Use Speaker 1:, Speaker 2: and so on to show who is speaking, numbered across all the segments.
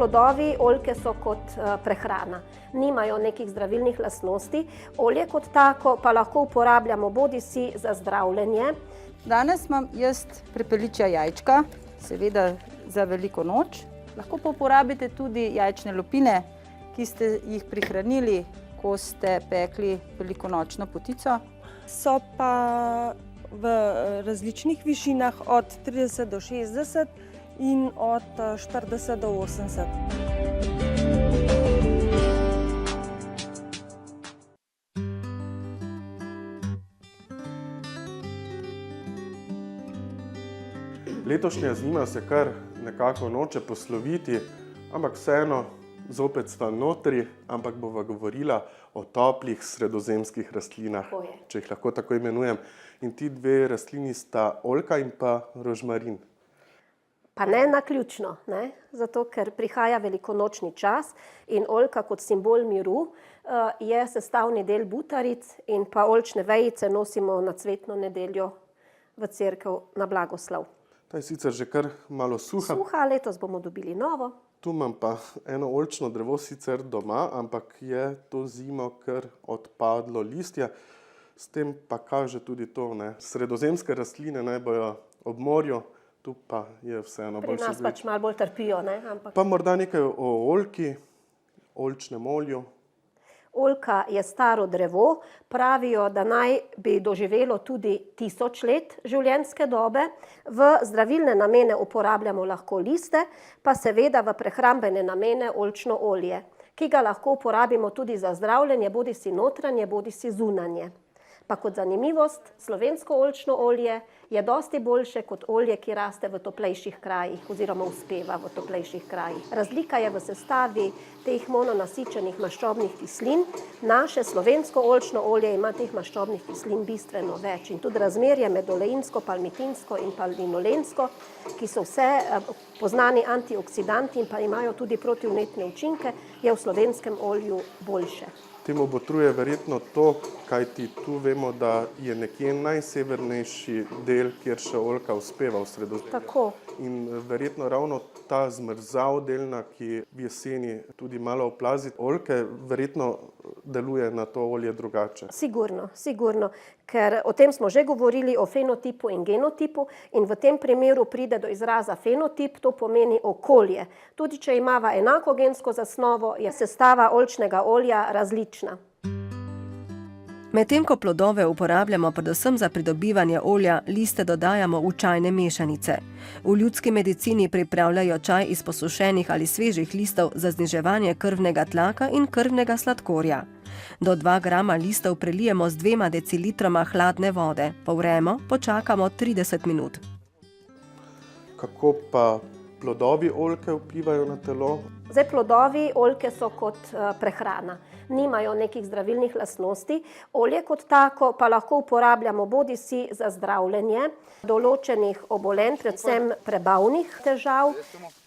Speaker 1: plodovi oljke so kot prehrana. Nimajo nekih zdravilnih lastnosti. Olje kot tako pa lahko uporabljamo bodisi za zdravljenje.
Speaker 2: Danes imam jaz prepeličja jajčka, seveda za veliko noč. Lahko pa uporabite tudi jajčne lupine, ki ste jih prihranili, ko ste pekli velikonočno potico.
Speaker 3: So pa v različnih višinah od 30 do 60 in od 40 do 80.
Speaker 4: Letošnja zima se kar nekako noče posloviti, ampak vseeno zopet sva notri, ampak bova govorila o toplih sredozemskih rastlinah, če jih lahko tako imenujem. In ti dve rastlini sta oljka in pa rožmarin.
Speaker 1: Pa ne naključno, ne? Zato ker prihaja velikonočni čas in oljka kot simbol miru je sestavni del butaric in pa oljčne vejice nosimo na cvetno nedeljo v cerkev na blagoslav.
Speaker 4: Ta je sicer že kar malo suha.
Speaker 1: Suha, letos bomo dobili novo.
Speaker 4: Tu imam pa eno oljčno drevo sicer doma, ampak je to zimo kar odpadlo listja. S tem pa kaže tudi to, ne. Sredozemske rastline naj bojo ob morju, tu pa je vseeno boljše.
Speaker 1: Pri nas pač malo bolj trpijo, ne.
Speaker 4: Pa morda nekaj o oljki, oljčnem olju.
Speaker 1: Oljka je staro drevo, pravijo, da naj bi doživelo tudi 1000 let življenjske dobe. V zdravilne namene uporabljamo lahko liste, pa seveda v prehrambene namene oljčno olje, ki ga lahko uporabimo tudi za zdravljenje, bodisi notranje, bodisi zunanje. Pa kot zanimivost, slovensko oljčno olje je dosti boljše kot olje, ki raste v toplejših krajih oziroma uspeva v toplejših krajih. Razlika je v sestavi teh mononasičenih maščobnih kislin. Naše slovensko oljčno olje ima teh maščobnih kislin bistveno več in tudi razmerje med oleinsko, palmitinsko in pa linolensko, ki so vse poznani antioksidanti in pa imajo tudi protivnetne učinke, je v slovenskem olju boljše.
Speaker 4: Temu botruje verjetno to, kajti tu vemo, da je nekje najsevernejši del, kjer še oljka uspeva v Sredozemlju.
Speaker 1: Tako.
Speaker 4: In verjetno ravno ta zmrzav delna, ki v jeseni tudi malo oplazi oljke, verjetno deluje na to olje drugače.
Speaker 1: Sigurno, sigurno, ker o tem smo že govorili, o fenotipu in genotipu in v tem primeru pride do izraza fenotip, to pomeni okolje. Tudi če imava enako gensko zasnovo, je sestava oljčnega olja različna.
Speaker 5: Medtem ko plodove uporabljamo predvsem za pridobivanje olja, liste dodajamo v čajne mešanice. V ljudski medicini pripravljajo čaj iz posušenih ali svežih listov za zniževanje krvnega tlaka in krvnega sladkorja. Do 2 grama listov prelijemo z 2 decilitroma hladne vode. Povremo, počakamo 30 minut.
Speaker 4: Kako pa plodovi oljke vplivajo na telo?
Speaker 1: Zdaj, plodovi oljke so kot prehrana. Nimajo nekih zdravilnih lastnosti. Olje kot tako pa lahko uporabljamo bodisi za zdravljenje določenih obolenj, predvsem prebavnih težav.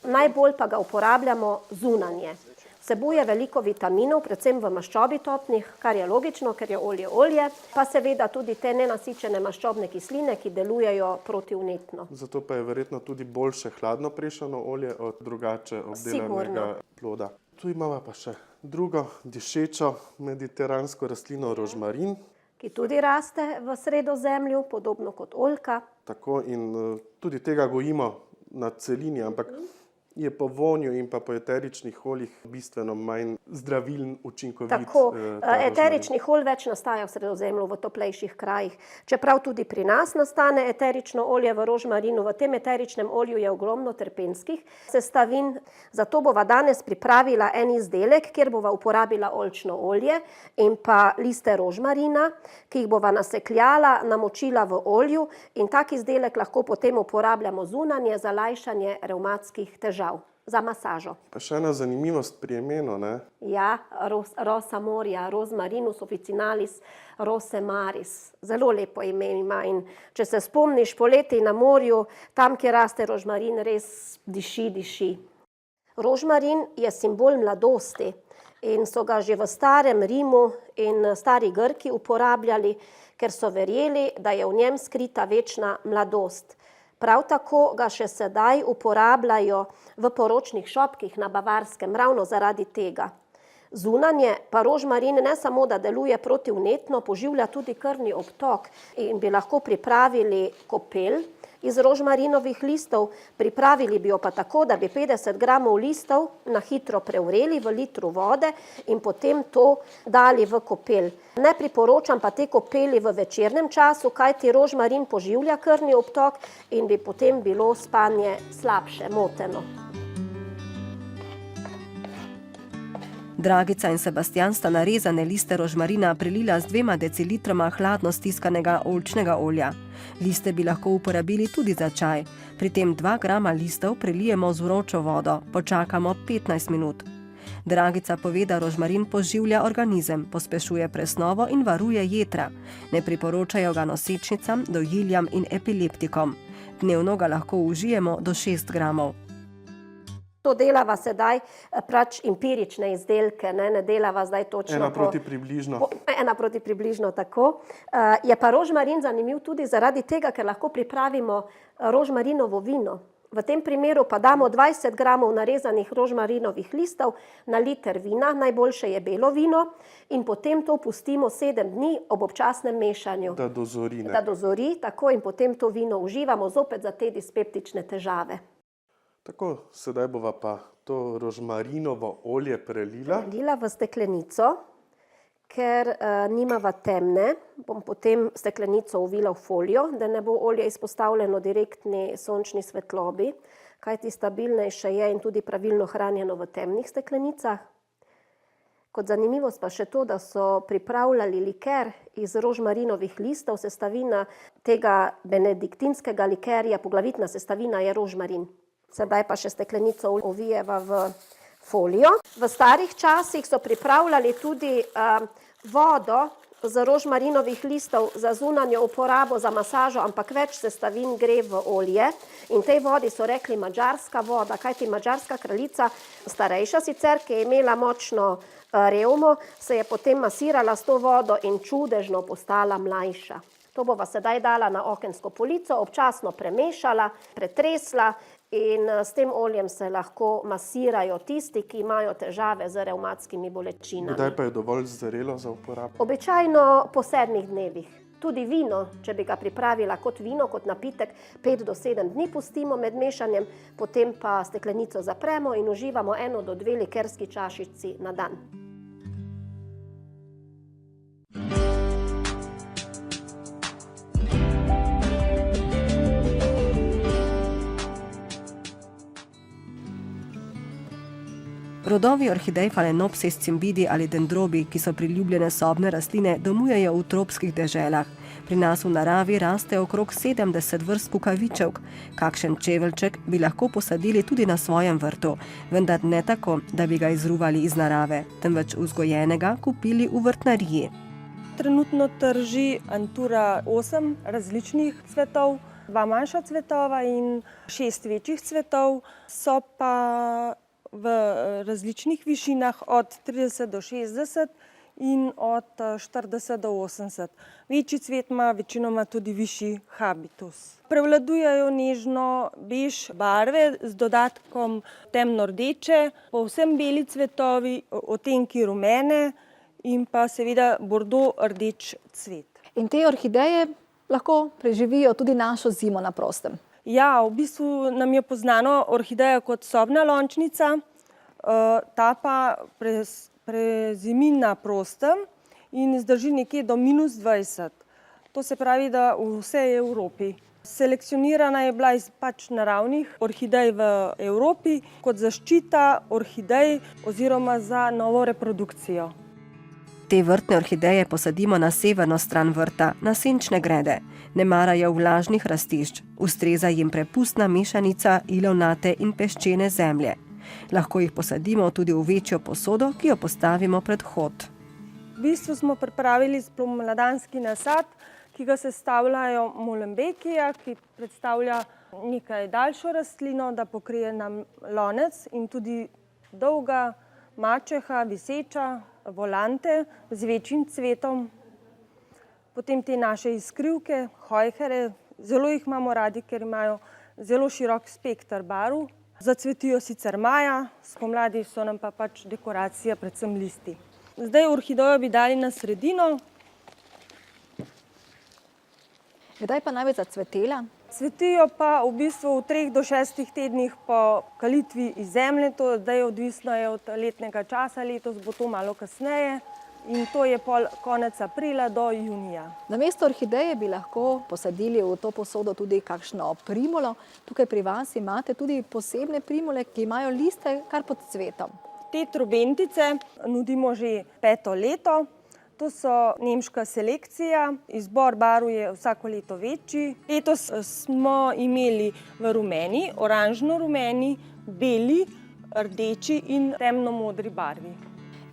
Speaker 1: Najbolj pa ga uporabljamo zunanje. Vsebuje veliko vitaminov, predvsem v maščobi topnih, kar je logično, ker je olje, pa seveda tudi te nenasičene maščobne kisline, ki delujejo protivnetno.
Speaker 4: Zato pa je verjetno tudi boljše hladno prešano olje od drugače obdelanega ploda. Tu imamo pa še drugo dišečo mediteransko rastlino rožmarin,
Speaker 1: ki tudi raste v Sredozemlju, podobno kot oljka.
Speaker 4: Tako in tudi tega gojimo na celini, ampak je po vonju in pa po eteričnih oljih bistveno manj zdravilen, učinkovit.
Speaker 1: Tako, eteričnih olj več nastaja v Sredozemlju, v toplejših krajih. Čeprav tudi pri nas nastane eterično olje v rožmarinu, v tem eteričnem olju je ogromno terpenskih sestavin. Zato bova danes pripravila en izdelek, kjer bova uporabila oljčno olje in pa liste rožmarina, ki jih bova nasekljala, namočila v olju in tak izdelek lahko potem uporabljamo zunanje za lajšanje revmatskih težav. Za masažo.
Speaker 4: Pa še ena zanimivost pri imenu, ne?
Speaker 1: Ja, Rosa moria, Rosmarinus officinalis, Rosemaris. Zelo lepo ime ima in če se spomniš poleti na morju, tam, kjer raste rožmarin, res diši. Rožmarin je simbol mladosti in so ga že v starem Rimu in stari Grki uporabljali, ker so verjeli, da je v njem skrita večna mladost. Prav tako ga še sedaj uporabljajo v poročnih šopkih na Bavarskem, ravno zaradi tega. Zunanje pa rožmarin ne samo, da deluje protivnetno, poživlja tudi krvni obtok in bi lahko pripravili kopel iz rožmarinovih listov. Pripravili bi jo pa tako, da bi 50 gramov listov na hitro prevreli v litru vode in potem to dali v kopel. Ne priporočam pa te kopeli v večernem času, kajti rožmarin poživlja krvni obtok in bi potem bilo spanje slabše, moteno.
Speaker 5: Dragica in Sebastian sta narezane liste rožmarina prelila z 2 decilitroma hladno stiskanega oljčnega olja. Liste bi lahko uporabili tudi za čaj. Pri tem 2 grama listov prelijemo z vročo vodo, počakamo 15 minut. Dragica pove, da rožmarin poživlja organizem, pospešuje presnovo in varuje jetra. Ne priporočajo ga nosečnicam, dojiljam in epileptikom. Dnevno ga lahko užijemo do 6 gramov.
Speaker 1: To delava sedaj pač empirične izdelke, ne delava zdaj točno
Speaker 4: Ena proti približno.
Speaker 1: Ena proti približno, tako. Je pa rožmarin zanimiv tudi zaradi tega, ker lahko pripravimo rožmarinovo vino. V tem primeru pa damo 20 gramov narezanih rožmarinovih listov na liter vina, najboljše je belo vino, in potem to pustimo 7 dni ob občasnem mešanju.
Speaker 4: Da dozori, ne?
Speaker 1: Da dozori, tako, in potem to vino uživamo zopet za te dispeptične težave.
Speaker 4: Tako, sedaj bova pa to rožmarinovo olje prelila.
Speaker 1: Prelila v steklenico, ker nimava temne, bom potem steklenico ovila v folijo, da ne bo olje izpostavljeno direktni sončni svetlobi, kajti stabilnejše je in tudi pravilno hranjeno v temnih steklenicah. Kot zanimivost pa še to, da so pripravljali liker iz rožmarinovih listov, sestavina tega benediktinskega likerja, poglavitna sestavina je rožmarin. Sedaj pa še steklenico ovijeva v folijo. V starih časih so pripravljali tudi vodo z rožmarinovih listov za zunanjo uporabo, za masažo, ampak več sestavin gre v olje. In tej vodi so rekli madžarska voda, kajti madžarska kraljica, starejša sicer, ki je imela močno revmo, se je potem masirala s to vodo in čudežno postala mlajša. To bova sedaj dala na okensko polico, občasno premešala, pretresla in s tem oljem se lahko masirajo tisti, ki imajo težave z revmatskimi bolečinami.
Speaker 4: Kdaj pa je dovolj zrelo za uporabo?
Speaker 1: Običajno po 7 dnevih. Tudi vino, če bi ga pripravila kot vino, kot napitek, 5 do 7 dni pustimo med mešanjem, potem pa steklenico zapremo in uživamo 1 do 2 likerski čašici na dan.
Speaker 5: Rodovi orhidej Phalaenopsis cimbidi ali dendrobi, ki so priljubljene sobne rastline, domujejo v tropskih deželah. Pri nas v naravi raste okrog 70 vrst kukavičevk. Kakšen čeveljček bi lahko posadili tudi na svojem vrtu, vendar ne tako, da bi ga izruvali iz narave, temveč vzgojenega kupili v vrtnariji.
Speaker 3: Trenutno trži Antura 8 različnih cvetov, 2 manjša cvetova in 6 večjih cvetov, so pa v različnih višinah od 30 do 60 in od 40 do 80. Večji cvet ima večinoma tudi višji habitus. Prevladujejo nežno bež barve z dodatkom temno rdeče, povsem beli cvetovi, odtenki rumene in pa seveda bordo rdeč cvet.
Speaker 6: In te orhideje lahko preživijo tudi našo zimo na prostem.
Speaker 3: Ja, v bistvu nam je poznano orhideja kot sobna lončnica, ta pa prezimi na prostem in zdrži nekje do -20. To se pravi, da v vsej Evropi. Selekcionirana je bila iz pač naravnih orhidej v Evropi kot zaščita orhidej oziroma za novo reprodukcijo.
Speaker 5: Te vrtne orhideje posadimo na severno stran vrta, na senčne grede. Ne marajo vlažnih rastišč, ustreza jim prepustna mešanica ilovnate in peščene zemlje. Lahko jih posadimo tudi v večjo posodo, ki jo postavimo pred vhod.
Speaker 3: V bistvu smo pripravili spomladanski nasad, ki ga sestavljajo Molenbeekija, ki predstavlja nekaj daljšo rastlino, da pokrije nam lonec, in tudi dolga mačeha, viseča, volante z večjim cvetom. Potem te naše iskrivke, hojhere Zelo jih imamo radi, ker imajo zelo širok spekter barv. Zacvetijo sicer maja, spomladi so nam pa pač dekoracija, predvsem listi. Zdaj orhidejo bi dali na sredino.
Speaker 6: Kdaj pa naj bi zacvetela?
Speaker 3: Cvetijo pa v bistvu v 3 do 6 tednih po kalitvi iz zemlje, to zdaj odvisno je od letnega časa, letos bo to malo kasneje in to je pol konec aprila do junija.
Speaker 6: Namesto orhideje bi lahko posadili v to posodo tudi kakšno primolo. Tukaj pri vas imate tudi posebne primole, ki imajo liste kar pod cvetom.
Speaker 3: Te trobentice nudimo že 5. leto. To so nemška selekcija, izbor barv je vsako leto večji. Letos smo imeli v rumeni, oranžno-rumeni, beli, rdeči in temno-modri barvi.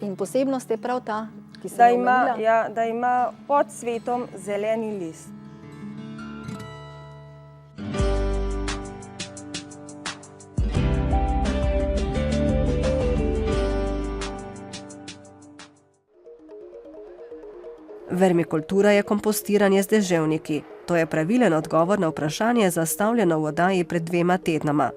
Speaker 6: In posebnost je prav ta, ki se je omenila.
Speaker 3: Da ima pod cvetom zeleni list.
Speaker 5: Vermikultura je kompostiranje z deževniki. To je pravilen odgovor na vprašanje, zastavljeno v oddaji pred 2 tednoma.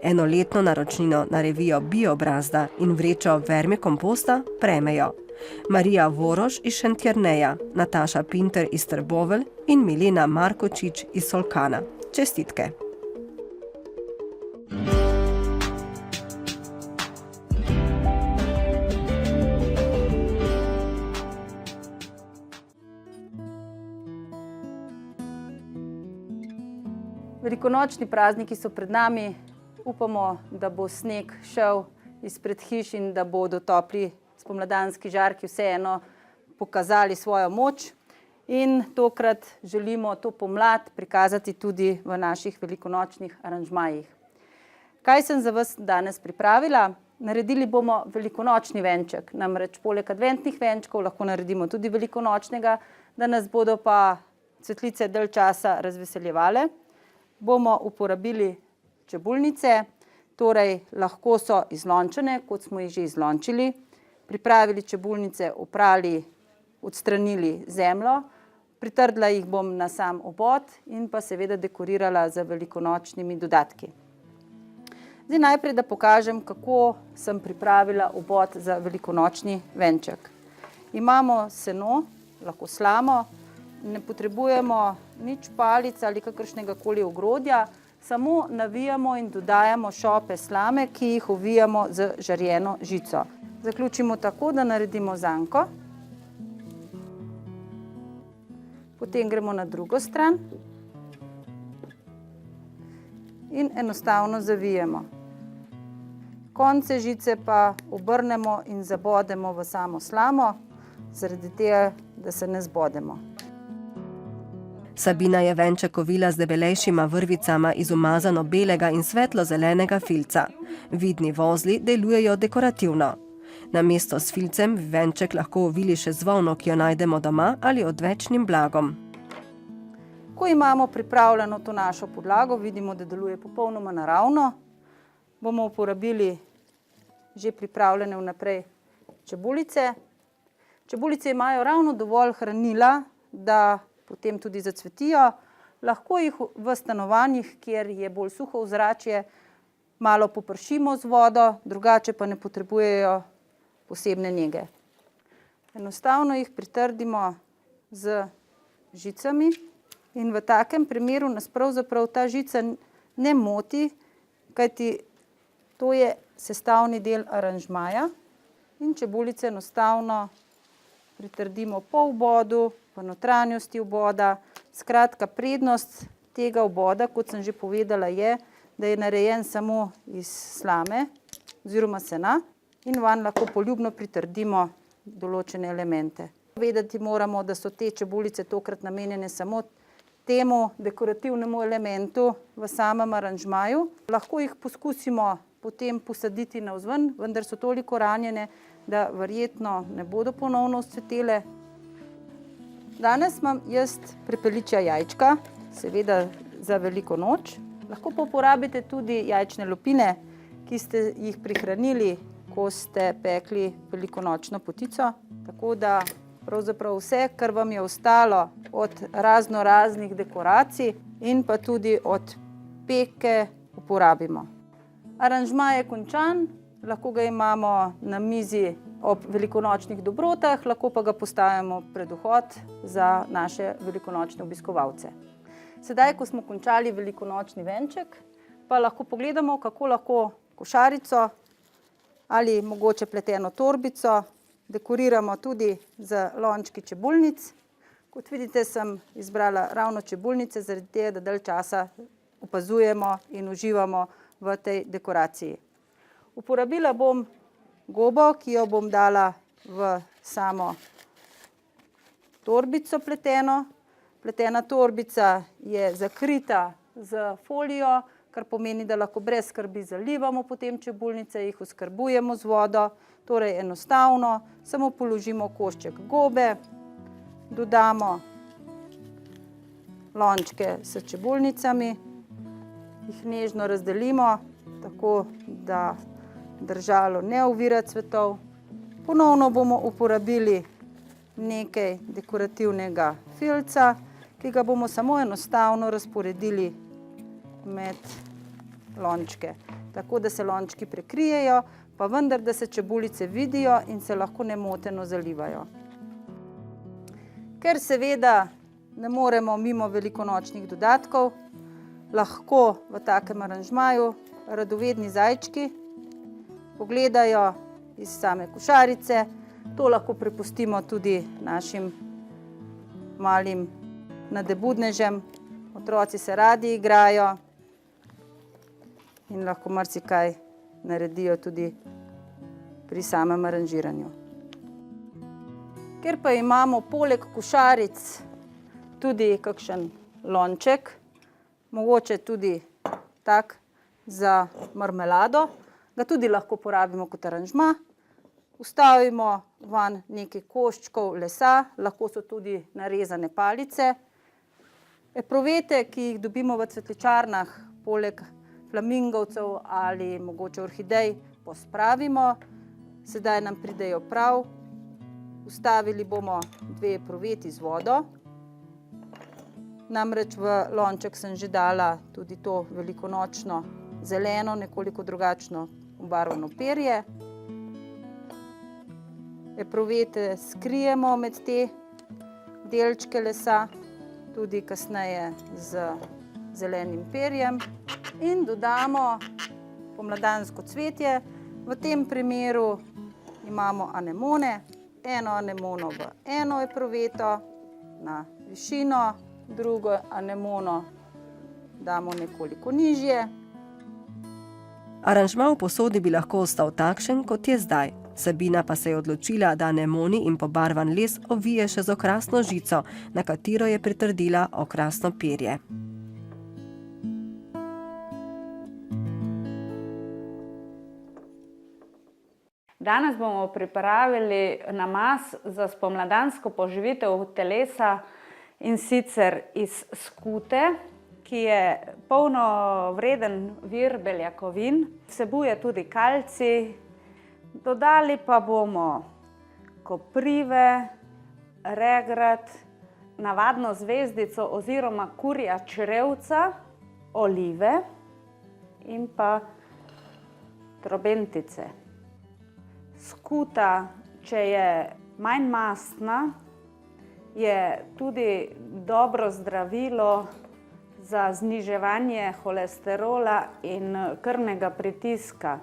Speaker 5: Enoletno naročnino na revijo Biobrazda in vrečo vermikomposta prejmejo Marija Voroš iz Šentjerneja, Nataša Pinter iz Trbovelj in Milena Markočič iz Solkana. Čestitke!
Speaker 2: Velikonočni prazniki so pred nami. Upamo, da bo sneg šel izpred hiš in da bodo topli spomladanski žarki vseeno pokazali svojo moč. In tokrat želimo to pomlad prikazati tudi v naših velikonočnih aranžmajih. Kaj sem za vas danes pripravila? Naredili bomo velikonočni venček. Namreč poleg adventnih venčkov lahko naredimo tudi velikonočnega, da nas bodo pa cvetlice dalj časa razveseljevale. Bomo uporabili čebulnice, torej lahko so izlončene, kot smo jih že izlončili. Pripravili čebulnice, oprali, odstranili zemljo, pritrdila jih bom na sam obod in pa seveda dekorirala z velikonočnimi dodatki. Zdaj najprej, da pokažem, kako sem pripravila obod za velikonočni venček. Imamo seno, lahko slamo, ne potrebujemo nič palic ali kakršnega koli ogrodja, samo navijamo in dodajamo šope slame, ki jih ovijamo z žarjeno žico. Zaključimo tako, da naredimo zanko. Potem gremo na drugo stran in enostavno zavijemo. Konce žice pa obrnemo in zabodemo v samo slamo, zaradi tega, da se ne zbodemo.
Speaker 5: Sabina je venček ovila z debelejšima vrvicama iz umazano belega in svetlo-zelenega filca. Vidni vozli delujejo dekorativno. Namesto s filcem venček lahko ovili še z volno, ki jo najdemo doma, ali odvečnim blagom.
Speaker 2: Ko imamo pripravljeno to našo podlago, vidimo, da deluje popolnoma naravno, bomo uporabili že pripravljene vnaprej čebulice. Čebulice imajo ravno dovolj hranila, da potem tudi zacvetijo. Lahko jih v stanovanjih, kjer je bolj suho ozračje, malo popršimo z vodo, drugače pa ne potrebujejo posebne nege. Enostavno jih pritrdimo z žicami in v takem primeru nas pravzaprav ta žica ne moti, kajti to je sestavni del aranžmaja in čebulice enostavno pritrdimo po obodu, v notranjosti oboda. Skratka, prednost tega oboda, kot sem že povedala, je, da je narejen samo iz slame oziroma sena in vanj lahko poljubno pritrdimo določene elemente. Vedeti moramo, da so te čebulice tokrat namenjene samo temu dekorativnemu elementu v samem aranžmaju. Lahko jih poskusimo potem posaditi navzven, vendar so toliko ranjene, da verjetno ne bodo ponovno vzcvetele. Danes imam jaz prepeličja jajčka, seveda za veliko noč. Lahko pa uporabite tudi jajčne lupine, ki ste jih prihranili, ko ste pekli velikonočno potico. Tako da pravzaprav vse, kar vam je ostalo od razno raznih dekoracij, in pa tudi od peke uporabimo. Aranžma je končan, lahko ga imamo na mizi ob velikonočnih dobrotah, lahko pa ga postavimo pred vhod za naše velikonočne obiskovalce. Sedaj, ko smo končali velikonočni venček, pa lahko pogledamo, kako lahko košarico ali mogoče pleteno torbico dekoriramo tudi z lončki čebulnic. Kot vidite, sem izbrala ravno čebulnice, zaradi tega, da dalj časa opazujemo in uživamo v tej dekoraciji. Uporabila bom gobo, ki jo bom dala v samo torbico pleteno. Pletena torbica je zakrita z folijo, kar pomeni, da lahko brez skrbi zalivamo potem čebulnice, jih oskrbujemo z vodo. Torej enostavno, samo položimo košček gobe, dodamo lončke s čebulnicami, jih nežno razdelimo, tako da držalo ne ovira cvetov. Ponovno bomo uporabili nekaj dekorativnega filca, ki ga bomo samo enostavno razporedili med lončke, tako da se lončki prekrijejo, pa vendar, da se čebulice vidijo in se lahko nemoteno zalivajo. Ker seveda ne moremo mimo velikonočnih dodatkov, lahko v takem aranžmaju radovedni zajčki pogledajo iz same košarice. To lahko prepustimo tudi našim malim nadebudnežem. Otroci se radi igrajo in lahko marsikaj naredijo tudi pri samem aranžiranju. Ker pa imamo poleg košaric tudi kakšen lonček, mogoče tudi tak za marmelado, ga tudi lahko porabimo kot aranžma. Vstavimo van nekaj koščkov lesa, lahko so tudi narezane palice. Epruvete, ki jih dobimo v cvetličarnah, poleg flamingovcev ali mogoče orhidej, pospravimo. Sedaj nam pridejo prav. Vstavili bomo 2 epruveti z vodo. Namreč v lonček sem že dala tudi to velikonočno zeleno, nekoliko drugačno obarvano perje. Epruvete skrijemo med te delčke lesa, tudi kasneje z zelenim perjem, in dodamo pomladansko cvetje. V tem primeru imamo anemone, eno anemono v eno epruveto na višino, drugo anemono damo nekoliko nižje.
Speaker 5: Aranžma v posodi bi lahko ostal takšen, kot je zdaj. Sabina pa se je odločila, da anemoni in pobarvan les ovije še z okrasno žico, na katero je pritrdila okrasno perje.
Speaker 7: Danes bomo pripravili namaz za spomladansko poživitev telesa, in sicer iz skute, ki je polnovreden vir beljakovin, vsebuje tudi kalcij. Dodali pa bomo koprive, regrat, navadno zvezdico oziroma kurja črevca, olive in pa trobentice. Skuta, če je manj mastna, je tudi dobro zdravilo za zniževanje holesterola in krvnega pritiska.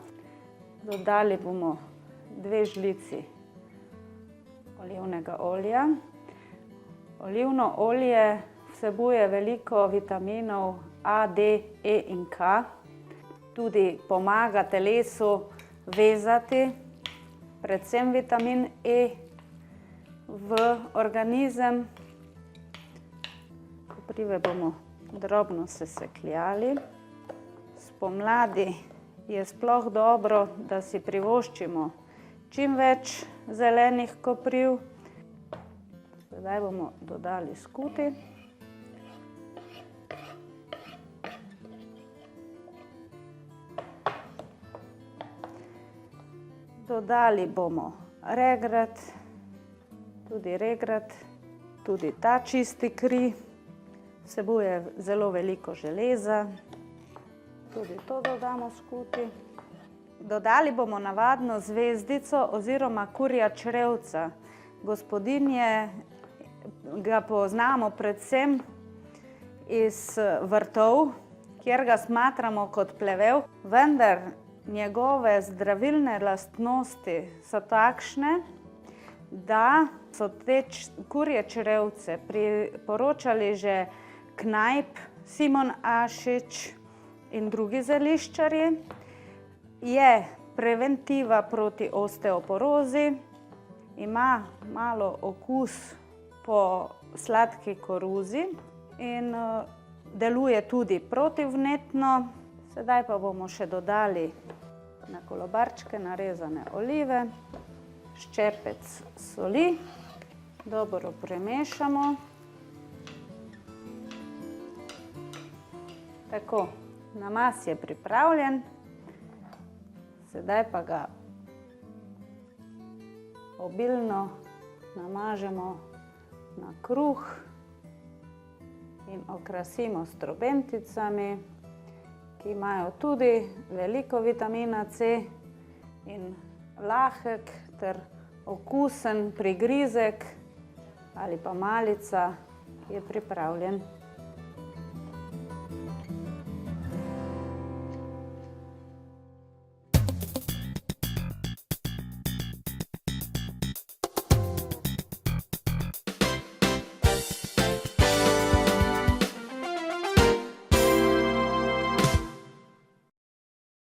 Speaker 7: Dodali bomo 2 žlici olivnega olja. Olivno olje vsebuje veliko vitaminov A, D, E in K. Tudi pomaga telesu vezati, predvsem vitamin E v organizem. Koprive bomo drobno sesekljali. Spomladi je sploh dobro, da si privoščimo čim več zelenih kopriv. Zdaj bomo dodali skuti. Dodali bomo regrat, tudi ta čisti kri. Vsebuje zelo veliko železa, tudi to dodamo skuti. Dodali bomo navadno zvezdico oziroma kurja črevca. Gospodinje ga poznamo predvsem iz vrtov, kjer ga smatramo kot plevel, vendar njegove zdravilne lastnosti so takšne, da so te kurje črevce priporočali že Knajp, Simon Ašič in drugi zeliščarji. Je preventiva proti osteoporozi, ima malo okus po sladki koruzi in deluje tudi protivnetno. Sedaj pa bomo še dodali na kolobarčke narezane olive, ščepec soli, dobro premešamo. Tako, namaz je pripravljen, sedaj pa ga obilno namažemo na kruh in okrasimo s trobenticami, ki imajo tudi veliko vitamina C in lahek ter okusen prigrizek ali pa malica je pripravljen.